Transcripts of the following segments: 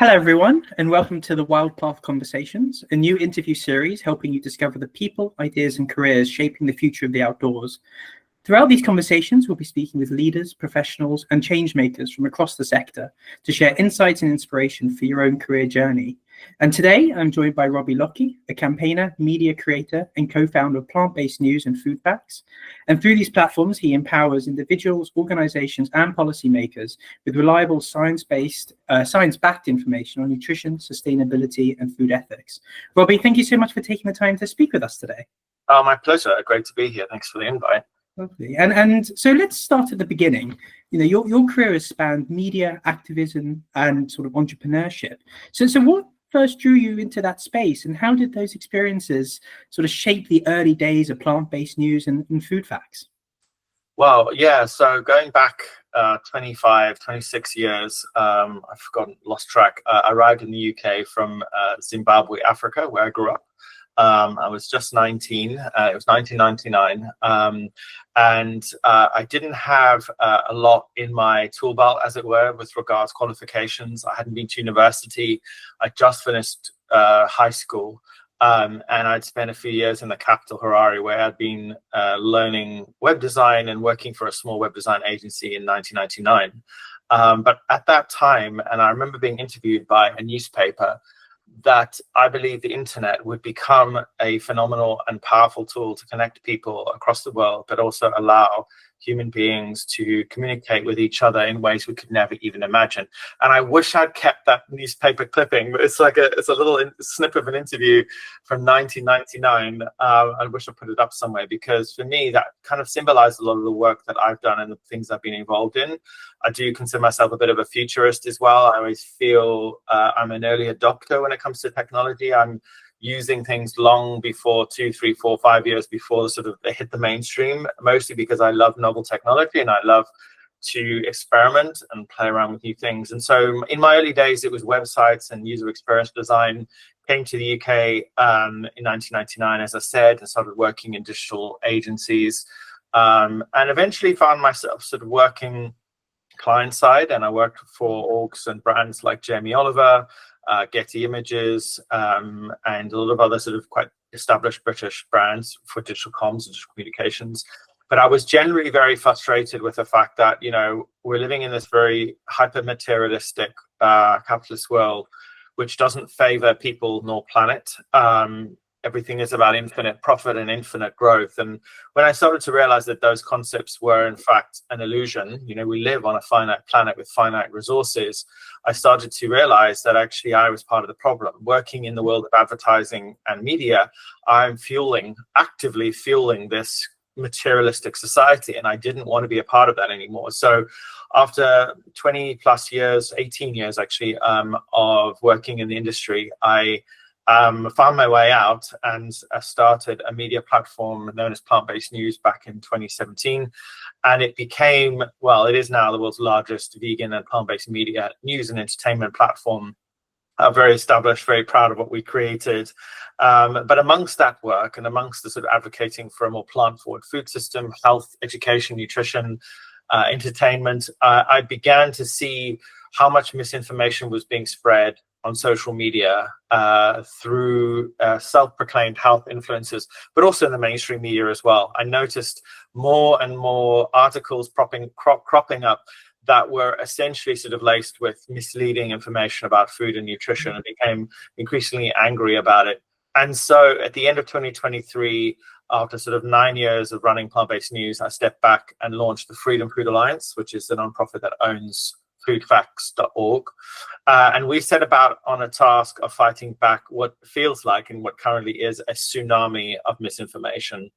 Hello, everyone, and welcome to the Wild Path Conversations, a new interview series helping you discover the people, ideas, and careers shaping the future of the outdoors. Throughout these conversations, we'll be speaking with leaders, professionals, and change makers from across the sector to share insights and inspiration for your own career journey. And today, I'm joined by Robbie Lockie, a campaigner, media creator, and co-founder of Plant-Based News and Food Facts. And through these platforms, he empowers individuals, organizations, and policymakers with reliable science-backed information on nutrition, sustainability, and food ethics. Robbie, thank you so much for taking the time to speak with us today. Oh, my pleasure. Great to be here. Thanks for the invite. Lovely. And so let's start at the beginning. Your career has spanned media, activism, and sort of entrepreneurship. So what first drew you into that space, and how did those experiences sort of shape the early days of plant-based news and food facts? Well, yeah, so going back 26 years, I've lost track. I arrived in the UK from Zimbabwe, Africa, where I grew up. I was just 19. It was 1999. And I didn't have a lot in my tool belt, as it were, with regards to qualifications. I hadn't been to university. I just finished high school. And I'd spent a few years in the capital, Harare, where I'd been learning web design and working for a small web design agency in 1999. But at that time, and I remember being interviewed by a newspaper, that I believe the internet would become a phenomenal and powerful tool to connect people across the world, but also allow human beings to communicate with each other in ways we could never even imagine. And I wish I'd kept that newspaper clipping. It's a little snip of an interview from 1999. I wish I put it up somewhere, because for me, that kind of symbolized a lot of the work that I've done and the things I've been involved in. I do consider myself a bit of a futurist as well. I always feel I'm an early adopter when it comes to technology. I'm using things long before 2, 3, 4, 5 years before they hit the mainstream, mostly because I love novel technology and I love to experiment and play around with new things. And so in my early days, it was websites and user experience design. Came to the UK in 1999, as I said, and started working in digital agencies, and eventually found myself sort of working client side, and I worked for orgs and brands like Jamie Oliver, Getty Images, and a lot of other sort of quite established British brands for digital comms and digital communications. But I was generally very frustrated with the fact that, we're living in this very hyper-materialistic capitalist world, which doesn't favor people nor planet. Everything is about infinite profit and infinite growth. And when I started to realize that those concepts were, in fact, an illusion, we live on a finite planet with finite resources, I started to realize that actually I was part of the problem. Working in the world of advertising and media, I'm actively fueling this materialistic society, and I didn't want to be a part of that anymore. So after 20 plus years, 18 years actually, of working in the industry, I found my way out and started a media platform known as Plant-Based News back in 2017. And it became, it is now the world's largest vegan and plant-based media news and entertainment platform. Very established, very proud of what we created. But amongst that work and amongst the sort of advocating for a more plant-forward food system, health, education, nutrition, entertainment, I began to see how much misinformation was being spread on social media through self-proclaimed health influencers, but also in the mainstream media as well. I noticed more and more articles cropping up that were essentially sort of laced with misleading information about food and nutrition, and became increasingly angry about it. And so at the end of 2023, after sort of 9 years of running Plant-Based News, I stepped back and launched the Freedom Food Alliance, which is the nonprofit that owns foodfacts.org. And we set about on a task of fighting back what feels like and what currently is a tsunami of misinformation.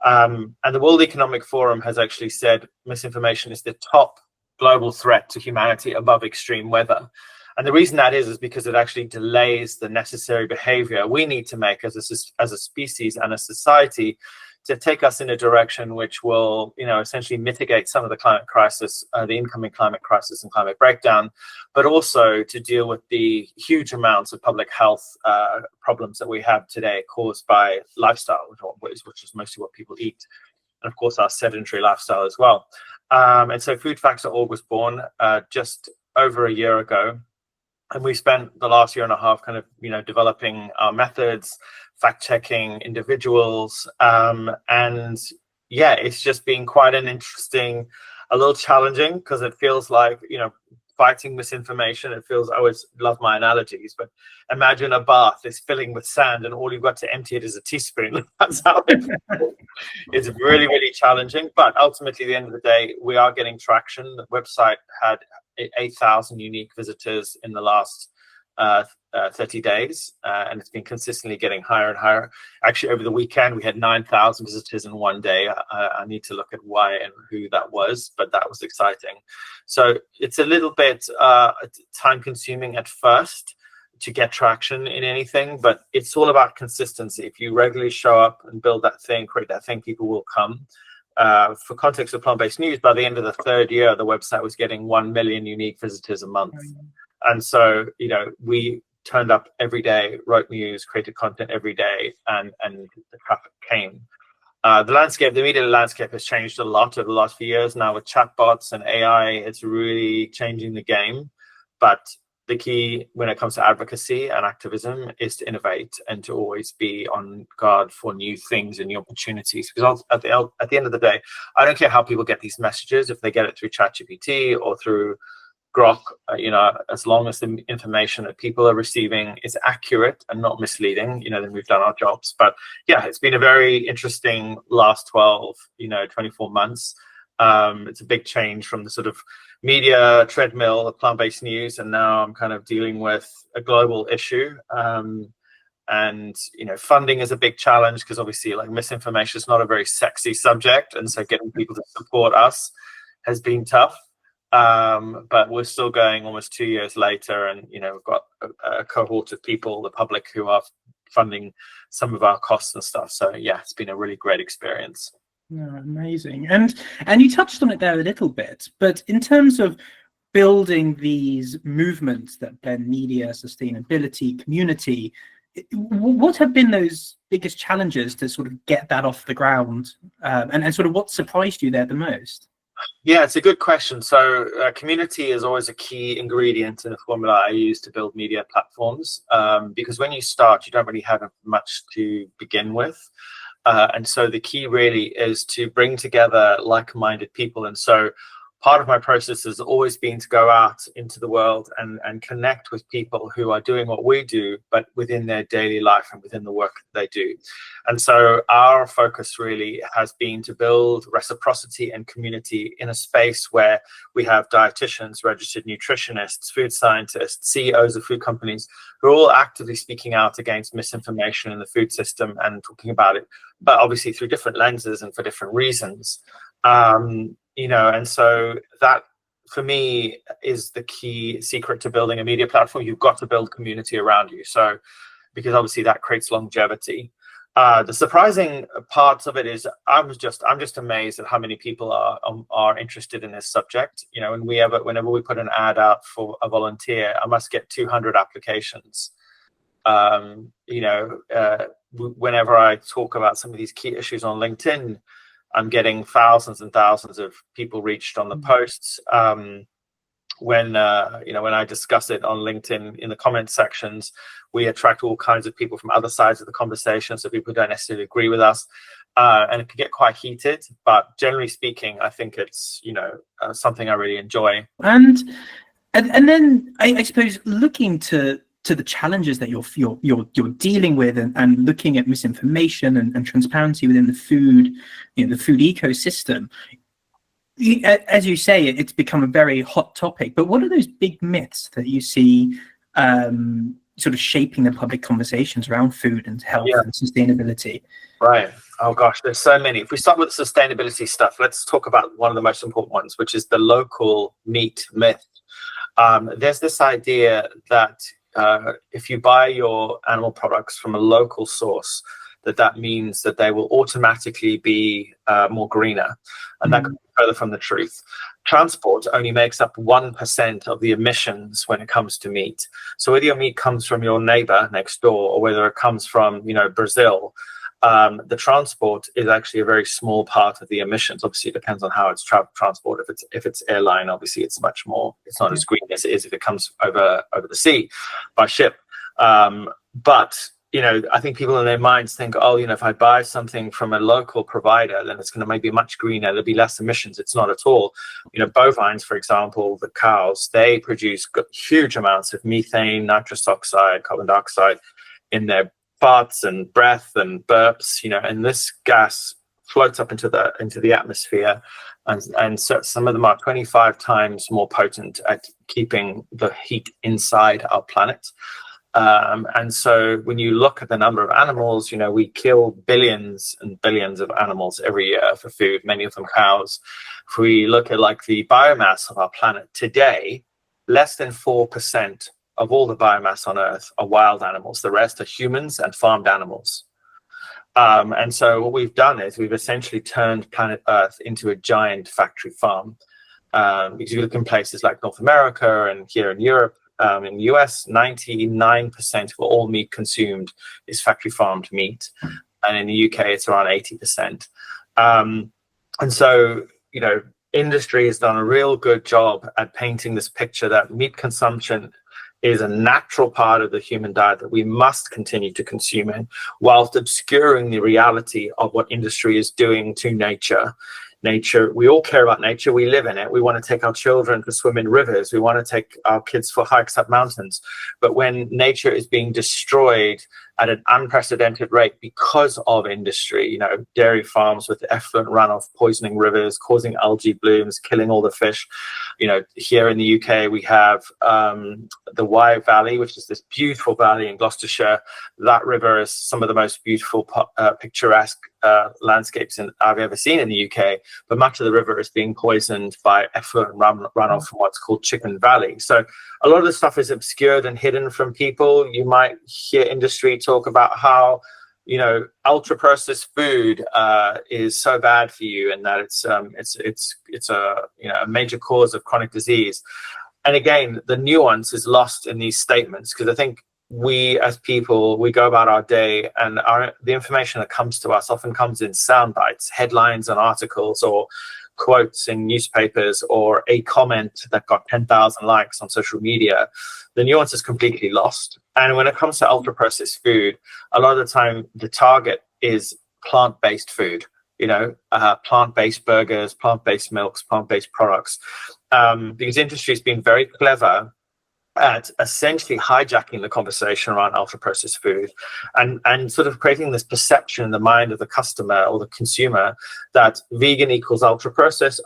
And the World Economic Forum has actually said misinformation is the top global threat to humanity above extreme weather. And the reason that is because it actually delays the necessary behavior we need to make as a species and a society to take us in a direction which will, essentially mitigate some of the climate crisis, the incoming climate crisis and climate breakdown, but also to deal with the huge amounts of public health problems that we have today caused by lifestyle, which is mostly what people eat, and of course our sedentary lifestyle as well. And so foodfacts.org was born just over a year ago. And we spent the last year and a half kind of, developing our methods, fact checking individuals. And yeah, it's just been quite an interesting, a little challenging, because it feels like, fighting misinformation. It feels, I always love my analogies, but imagine a bath is filling with sand and all you've got to empty it is a teaspoon. That's how it's really, really challenging. But ultimately, at the end of the day, we are getting traction. The website had 8,000 unique visitors in the last 30 days, and it's been consistently getting higher and higher. Actually, over the weekend, we had 9,000 visitors in one day. I need to look at why and who that was, but that was exciting. So it's a little bit time-consuming at first to get traction in anything, but it's all about consistency. If you regularly show up and build that thing, create that thing, people will come. For context of plant-based news, by the end of the third year, the website was getting 1 million unique visitors a month. And so, we turned up every day, wrote news, created content every day, and the traffic came. The media landscape has changed a lot over the last few years. Now with chatbots and AI, it's really changing the game. But the key when it comes to advocacy and activism is to innovate and to always be on guard for new things and new opportunities. Because at the end of the day, I don't care how people get these messages, if they get it through ChatGPT or through Grok, as long as the information that people are receiving is accurate and not misleading, then we've done our jobs. But yeah, it's been a very interesting last 12, 24 months. It's a big change from the sort of media treadmill of plant-based news, and now I'm kind of dealing with a global issue. And funding is a big challenge, because obviously, like, misinformation is not a very sexy subject, and so getting people to support us has been tough. But we're still going almost 2 years later, and we've got a cohort of people, the public, who are funding some of our costs and stuff. So yeah, it's been a really great experience. Oh, amazing. And you touched on it there a little bit, but in terms of building these movements that blend media, sustainability, community, what have been those biggest challenges to sort of get that off the ground, and sort of what surprised you there the most? Yeah, it's a good question. So community is always a key ingredient in the formula I use to build media platforms, because when you start, you don't really have much to begin with. And so the key really is to bring together like-minded people. And so part of my process has always been to go out into the world and connect with people who are doing what we do, but within their daily life and within the work that they do. And so our focus really has been to build reciprocity and community in a space where we have dietitians, registered nutritionists, food scientists, CEOs of food companies, who are all actively speaking out against misinformation in the food system and talking about it, but obviously through different lenses and for different reasons. And so that, for me, is the key secret to building a media platform. You've got to build community around you. So, because obviously that creates longevity. The surprising parts of it is I'm just amazed at how many people are interested in this subject. And whenever we put an ad out for a volunteer, I must get 200 applications. Whenever I talk about some of these key issues on LinkedIn, I'm getting thousands and thousands of people reached on the posts. When I discuss it on LinkedIn in the comment sections, we attract all kinds of people from other sides of the conversation, so people who don't necessarily agree with us, and it can get quite heated. But generally speaking, I think it's something I really enjoy. And then I suppose looking to the challenges that you're dealing with, and looking at misinformation and transparency within the food ecosystem. As you say, it's become a very hot topic. But what are those big myths that you see sort of shaping the public conversations around food and health and sustainability? Right. Oh gosh, there's so many. If we start with the sustainability stuff, let's talk about one of the most important ones, which is the local meat myth. There's this idea that if you buy your animal products from a local source, that means that they will automatically be more greener, and that could be further from the truth. Transport only makes up 1% of the emissions when it comes to meat. So whether your meat comes from your neighbor next door, or whether it comes from Brazil, the transport is actually a very small part of the emissions. Obviously, it depends on how it's transported. If it's airline, obviously it's much more. It's not as green as it is if it comes over the sea by ship. But I think people in their minds think, oh, if I buy something from a local provider, then it's going to maybe much greener. There'll be less emissions. It's not at all. Bovines, for example, the cows, they produce huge amounts of methane, nitrous oxide, carbon dioxide in their farts and breath and burps, and this gas floats up into the atmosphere, and so some of them are 25 times more potent at keeping the heat inside our planet. And so when you look at the number of animals, we kill billions and billions of animals every year for food, many of them cows. If we look at the biomass of our planet today, less than 4% of all the biomass on Earth are wild animals. The rest are humans and farmed animals. And so what we've done is we've essentially turned planet Earth into a giant factory farm. Because you look in places like North America and here in Europe, in the US, 99% of all meat consumed is factory farmed meat. And in the UK, it's around 80%. And so, industry has done a real good job at painting this picture that meat consumption is a natural part of the human diet that we must continue to consume in, whilst obscuring the reality of what industry is doing to nature. We all care about nature. We live in it. We want to take our children to swim in rivers. We want to take our kids for hikes up mountains. But when nature is being destroyed at an unprecedented rate because of industry, dairy farms with effluent runoff, poisoning rivers, causing algae blooms, killing all the fish. Here in the UK, we have the Wye Valley, which is this beautiful valley in Gloucestershire. That river is some of the most beautiful, picturesque landscapes I've ever seen in the UK. But much of the river is being poisoned by effluent runoff from what's called Chicken Valley. So a lot of the stuff is obscured and hidden from people. You might hear industry talk about how ultra processed food is so bad for you, and that it's a major cause of chronic disease. And again, the nuance is lost in these statements, because I think we as people, we go about our day, and the information that comes to us often comes in sound bites, headlines and articles, or quotes in newspapers, or a comment that got 10,000 likes on social media. The nuance is completely lost. And when it comes to ultra processed food, a lot of the time the target is plant-based food, plant-based burgers, plant-based milks, plant-based products, because industry has been very clever at essentially hijacking the conversation around ultra processed food, and sort of creating this perception in the mind of the customer or the consumer that vegan equals ultra processed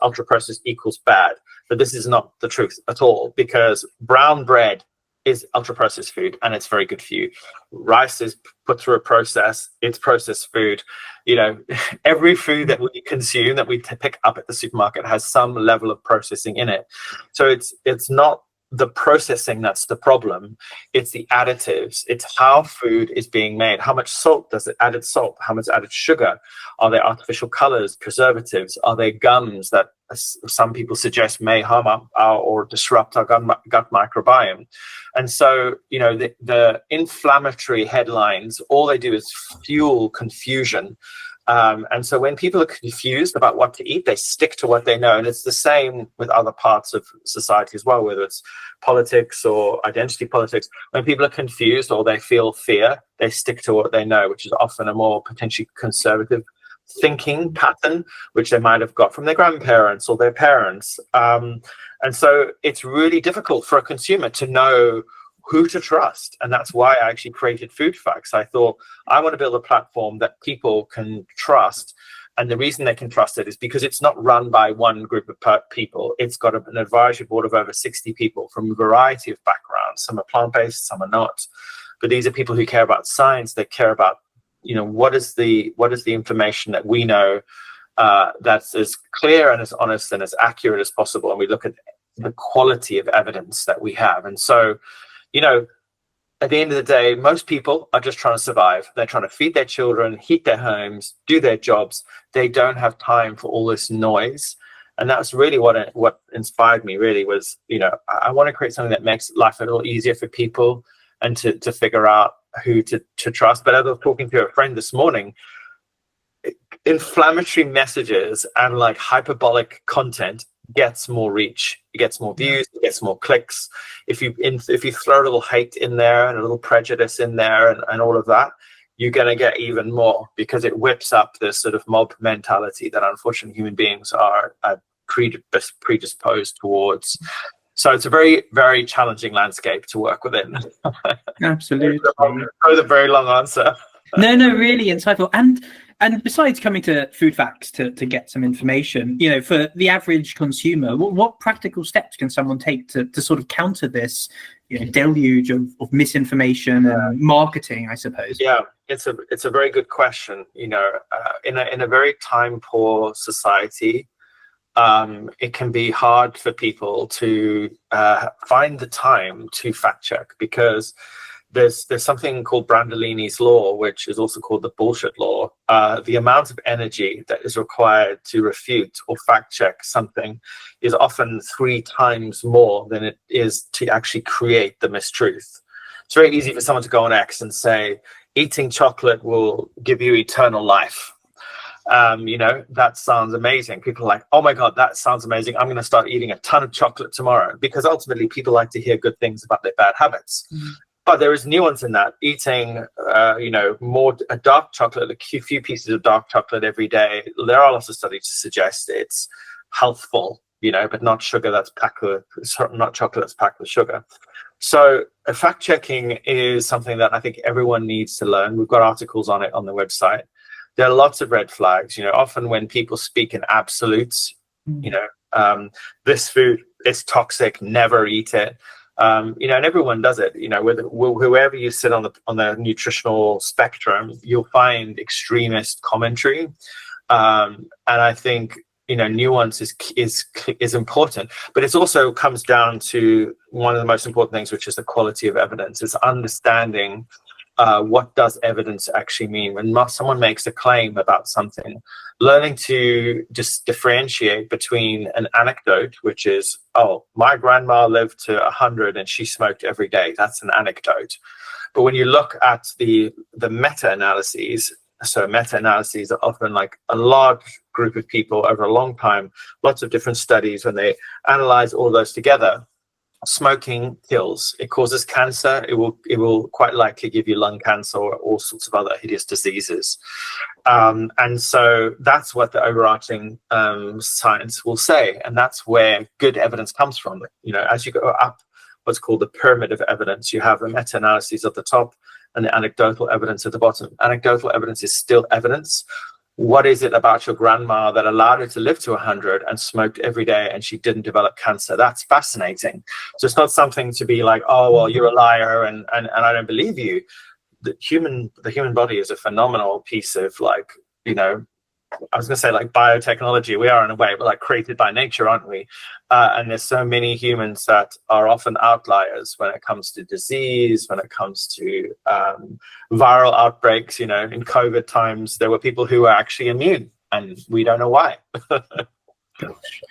equals bad. But this is not the truth at all, because brown bread is ultra processed food and it's very good for you. Rice is put through a process, it's processed food. Every food that we consume, that we pick up at the supermarket, has some level of processing in it. So it's not the processing that's the problem, it's the additives. It's how food is being made. How much salt does it, added salt, how much added sugar? Are there artificial colors, preservatives? Are there gums that some people suggest may harm or disrupt our gut microbiome? And so, the inflammatory headlines, all they do is fuel confusion. And so when people are confused about what to eat, they stick to what they know. And it's the same with other parts of society as well, whether it's politics or identity politics. When people are confused or they feel fear, they stick to what they know, which is often a more potentially conservative thinking pattern, which they might have got from their grandparents or their parents. And so it's really difficult for a consumer to know who to trust. And that's why I actually created Food Facts. I thought, I want to build a platform that people can trust. And the reason they can trust it is because it's not run by one group of people. It's got an advisory board of over 60 people from a variety of backgrounds. Some are plant-based, some are not. But these are people who care about science. They care about, what is the information that we know that's as clear and as honest and as accurate as possible. And we look at the quality of evidence that we have. And so, at the end of the day, most people are just trying to survive. They're trying to feed their children, heat their homes, do their jobs. They don't have time for all this noise. And that's really what inspired me, really, was, I want to create something that makes life a little easier for people and to figure out who to trust. But as I was talking to a friend this morning, inflammatory messages and like hyperbolic content gets more reach, it gets more views, it gets more clicks. If you throw a little hate in there and a little prejudice in there and all of that, you're going to get even more, because it whips up this sort of mob mentality that unfortunately human beings are predisposed towards. So it's a very, very challenging landscape to work within. Absolutely. That was a very long answer. No, really insightful. And besides coming to food facts to get some information, you know, for the average consumer, what practical steps can someone take to sort of counter this, you know, deluge of misinformation and marketing, I suppose? Yeah, it's a very good question. You know, in a very time poor society, it can be hard for people to find the time to fact check, because there's something called Brandolini's law, which is also called the bullshit law. The amount of energy that is required to refute or fact check something is often 3 times more than it is to actually create the mistruth. It's very easy for someone to go on X and say, eating chocolate will give you eternal life. You know, that sounds amazing. People are like, oh my God, that sounds amazing. I'm going to start eating a ton of chocolate tomorrow, because ultimately people like to hear good things about their bad habits. But there is nuance in that. Eating, you know, a dark chocolate, a few pieces of dark chocolate every day. There are lots of studies to suggest it's healthful, you know, but not sugar that's packed with, not chocolate that's packed with sugar. So fact checking is something that I think everyone needs to learn. We've got articles on it on the website. There are lots of red flags. You know, often when people speak in absolutes, you know, this food is toxic, never eat it. You know, and everyone does it. You know, whoever you sit on the nutritional spectrum, you'll find extremist commentary, and I think, you know, nuance is important, but it also comes down to one of the most important things, which is the quality of evidence. It's understanding what does evidence actually mean when someone makes a claim about something. Learning to just differentiate between an anecdote, which is, oh, my grandma lived to 100 and she smoked every day. That's an anecdote. But when you look at the meta-analyses, so meta-analyses are often like a large group of people over a long time, lots of different studies, when they analyze all those together. Smoking kills. It causes cancer. It will quite likely give you lung cancer or all sorts of other hideous diseases. And so that's what the overarching science will say, and that's where good evidence comes from. You know, as you go up what's called the pyramid of evidence, you have a meta-analysis at the top and the anecdotal evidence at the bottom. Anecdotal evidence is still evidence. What is it about your grandma that allowed her to live to 100 and smoked every day and she didn't develop cancer? That's fascinating. So it's not something to be like, oh, well, you're a liar and I don't believe you. The human body is a phenomenal piece of, like, you know, I was going to say like biotechnology. We are in a way, but like created by nature, aren't we? And there's so many humans that are often outliers when it comes to disease, when it comes to viral outbreaks. You know, in COVID times, there were people who were actually immune, and we don't know why. Gosh,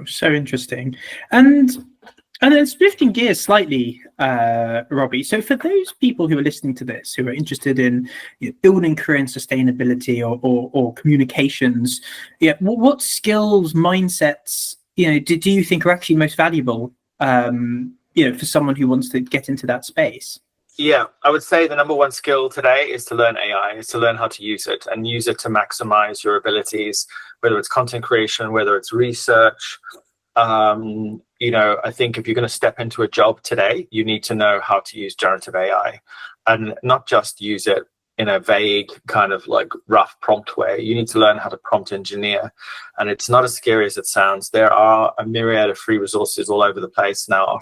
so interesting. And then shifting gears slightly, Robbie, so for those people who are listening to this, who are interested in, you know, building career and sustainability or communications, yeah, what skills, mindsets, you know, do you think are actually most valuable, you know, for someone who wants to get into that space? Yeah, I would say the number one skill today is to learn AI, is to learn how to use it and use it to maximize your abilities, whether it's content creation, whether it's research. You know, I think if you're going to step into a job today, you need to know how to use generative AI, and not just use it in a vague kind of like rough prompt way. You need to learn how to prompt engineer, and it's not as scary as it sounds. There are a myriad of free resources all over the place now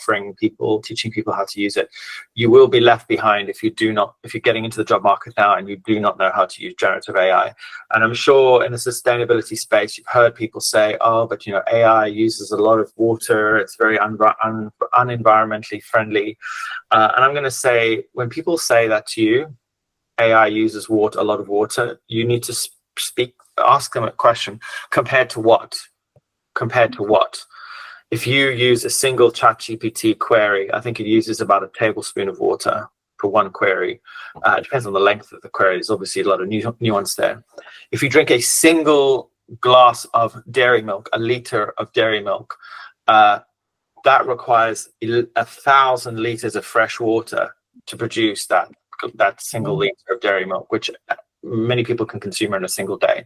teaching people how to use it. You will be left behind if you're getting into the job market now and you do not know how to use generative AI. And I'm sure in the sustainability space, you've heard people say, oh, but you know, AI uses a lot of water. It's very unenvironmentally friendly. And I'm going to say, when people say that to you, AI uses a lot of water, you need to ask them a question. Compared to what? Compared to what? If you use a single ChatGPT query, I think it uses about a tablespoon of water. for one query. It depends on the length of the query. There's obviously a lot of nuance there. If you drink a single glass of dairy milk, a liter of dairy milk, that requires 1,000 liters of fresh water to produce that single liter of dairy milk, which many people can consume in a single day.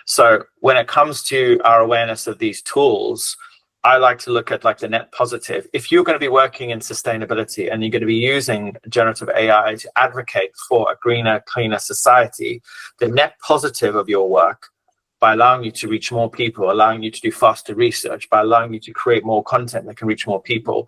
So when it comes to our awareness of these tools, I like to look at like the net positive. If you're going to be working in sustainability and you're going to be using generative AI to advocate for a greener, cleaner society, the net positive of your work, by allowing you to reach more people, allowing you to do faster research, by allowing you to create more content that can reach more people,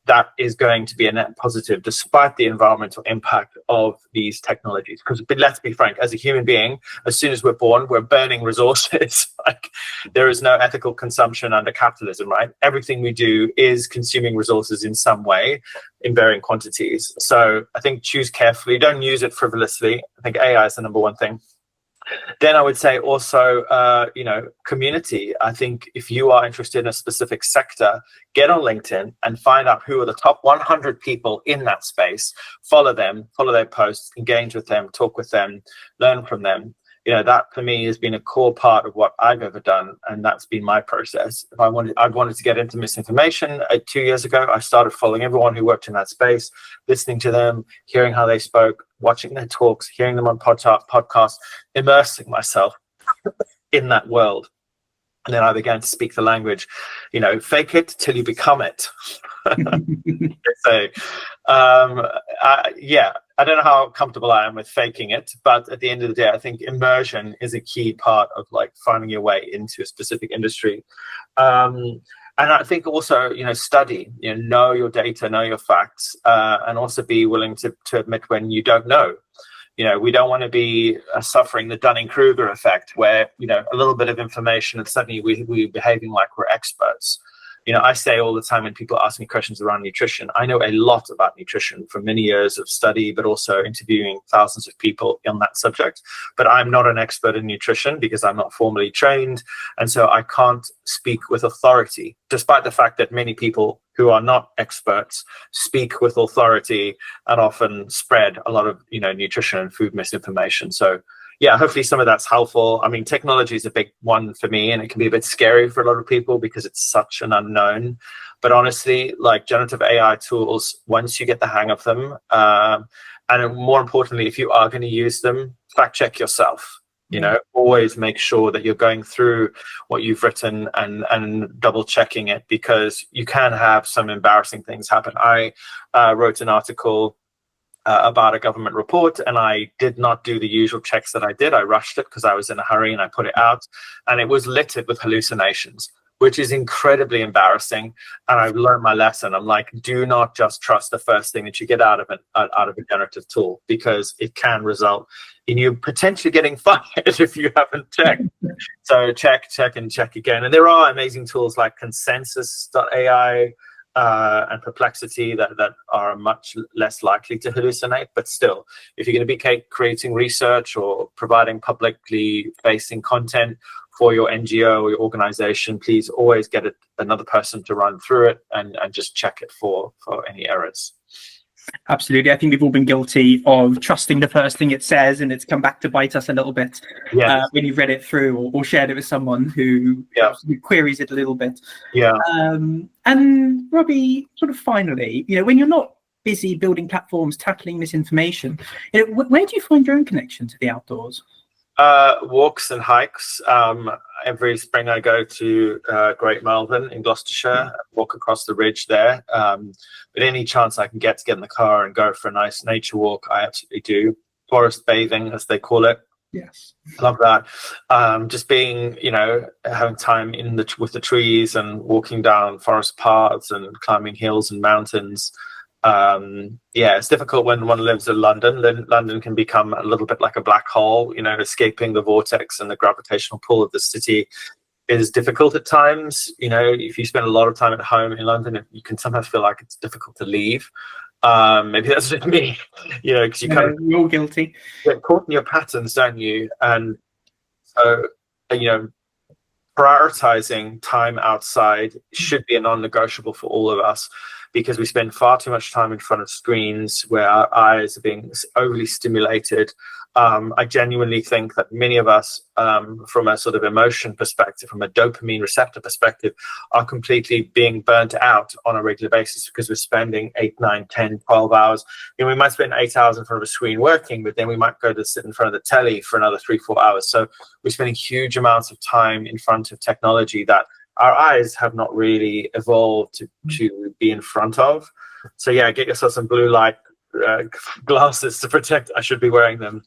that is going to be a net positive despite the environmental impact of these technologies. Because let's be frank, as a human being, as soon as we're born, we're burning resources. Like, there is no ethical consumption under capitalism, right? Everything we do is consuming resources in some way in varying quantities. So I think choose carefully, don't use it frivolously. I think AI is the number one thing. Then I would say also, community. I think if you are interested in a specific sector, get on LinkedIn and find out who are the top 100 people in that space. Follow them, follow their posts, engage with them, talk with them, learn from them. That for me has been a core part of what I've ever done, and that's been my process. If I wanted to get into misinformation 2 years ago, I started following everyone who worked in that space, listening to them, hearing how they spoke, watching their talks, hearing them on podcasts, immersing myself in that world. And then I began to speak the language, fake it till you become it. So, I don't know how comfortable I am with faking it, but at the end of the day, I think immersion is a key part of like finding your way into a specific industry. And I think also, study, know your data, know your facts, and also be willing to admit when you don't know. We don't want to be suffering the Dunning-Kruger effect where, a little bit of information and suddenly we're behaving like we're experts. I say all the time when people ask me questions around nutrition, I know a lot about nutrition from many years of study, but also interviewing thousands of people on that subject. But I'm not an expert in nutrition because I'm not formally trained. And so I can't speak with authority, despite the fact that many people who are not experts speak with authority and often spread a lot of, nutrition and food misinformation. So yeah, hopefully some of that's helpful. I mean, technology is a big one for me, and it can be a bit scary for a lot of people because it's such an unknown. But honestly, like generative AI tools, once you get the hang of them, and more importantly, if you are going to use them, fact check yourself. Always make sure that you're going through what you've written and double checking it, because you can have some embarrassing things happen. I wrote an article about a government report, and I did not do the usual checks that I did. I rushed it because I was in a hurry, and I put it out, and it was littered with hallucinations, which is incredibly embarrassing. And I've learned my lesson. I'm like, do not just trust the first thing that you get out of a generative tool, because it can result in you potentially getting fired if you haven't checked. So check and check again. And there are amazing tools like consensus.ai and Perplexity that are much less likely to hallucinate. But still, if you're going to be creating research or providing publicly facing content for your NGO or your organization, please always get another person to run through it and just check it for any errors. Absolutely. I think we've all been guilty of trusting the first thing it says, and it's come back to bite us a little bit when you've read it through or shared it with someone who queries it a little bit. Yeah. And Robbie, sort of finally, when you're not busy building platforms, tackling misinformation, where do you find your own connection to the outdoors? Walks and hikes. Every spring I go to Great Malvern in Gloucestershire, walk across the ridge there. But any chance I can get to get in the car and go for a nice nature walk, I absolutely do. Forest bathing, as they call it. Yes. Love that. Just being, having time with the trees and walking down forest paths and climbing hills and mountains. It's difficult when one lives in London. London can become a little bit like a black hole. Escaping the vortex and the gravitational pull of the city is difficult at times. If you spend a lot of time at home in London, you can sometimes feel like it's difficult to leave. Maybe that's just me, because you're all guilty. Get caught in your patterns, don't you? And so, prioritizing time outside should be a non-negotiable for all of us. because we spend far too much time in front of screens where our eyes are being overly stimulated. I genuinely think that many of us, from a sort of emotion perspective, from a dopamine receptor perspective, are completely being burnt out on a regular basis because we're spending 8, 9, 10, 12 hours. You know, we might spend 8 hours in front of a screen working, but then we might go to sit in front of the telly for another 3, 4 hours. So we're spending huge amounts of time in front of technology that our eyes have not really evolved to be in front of. So yeah, get yourself some blue light glasses to protect. I should be wearing them.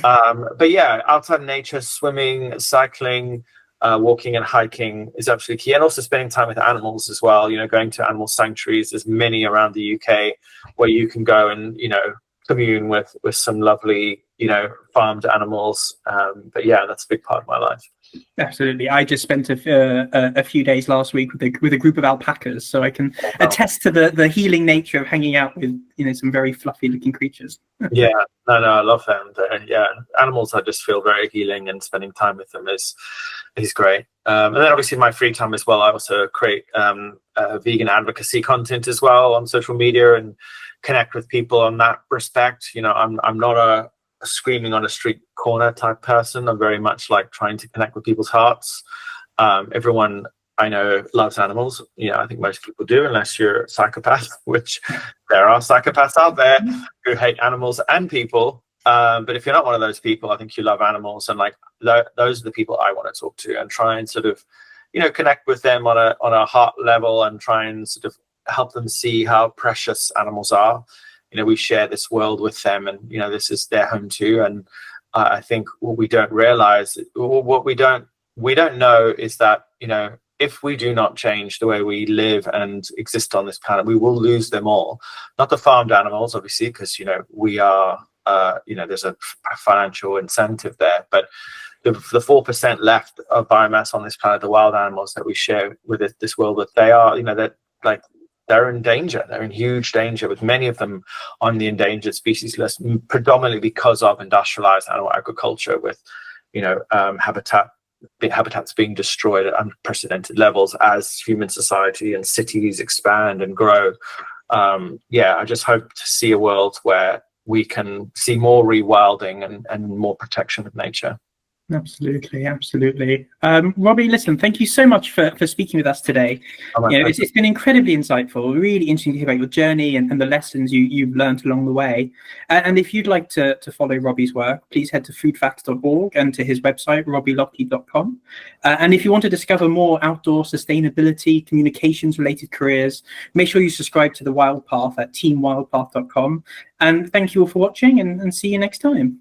But yeah, outside nature, swimming, cycling, walking and hiking is absolutely key, and also spending time with animals as well. You know, going to animal sanctuaries. There's many around the UK where you can go and, you know, commune with some lovely, you know, farmed animals. But yeah, that's a big part of my life. Absolutely. I just spent a few days last week with a group of alpacas, so I can attest to the healing nature of hanging out with, you know, some very fluffy looking creatures. Yeah, no, I love them. Yeah, animals, I just feel very healing, and spending time with them is great. And then obviously in my free time as well, I also create vegan advocacy content as well on social media and connect with people on that respect. You know, I'm not a screaming on a street corner type person. I'm very much like trying to connect with people's hearts. Everyone I know loves animals. You know, I think most people do, unless you're a psychopath, which there are psychopaths out there who hate animals and people. But if you're not one of those people, I think you love animals, and like those are the people I want to talk to and try and sort of, you know, connect with them on a heart level and try and sort of help them see how precious animals are. You know, we share this world with them, and, you know, this is their home too. And I think what we don't realize, what we don't know is that, you know, if we do not change the way we live and exist on this planet, we will lose them all. Not the farmed animals, obviously, because, you know, we are, you know, there's a financial incentive there, but the 4% left of biomass on this planet, the wild animals that we share with this world, that they are, you know, that like, they're in danger. They're in huge danger, with many of them on the endangered species list, predominantly because of industrialized animal agriculture, with, you know, habitats being destroyed at unprecedented levels as human society and cities expand and grow. Yeah, I just hope to see a world where we can see more rewilding and more protection of nature. Absolutely. Robbie, listen, thank you so much for speaking with us today. You know, it's been incredibly insightful, really interesting to hear about your journey and the lessons you've learned along the way. And if you'd like to follow Robbie's work, please head to foodfacts.org and to his website, robbielockie.com. And if you want to discover more outdoor sustainability, communications related careers, make sure you subscribe to The Wild Path at teamwildpath.com. And thank you all for watching, and see you next time.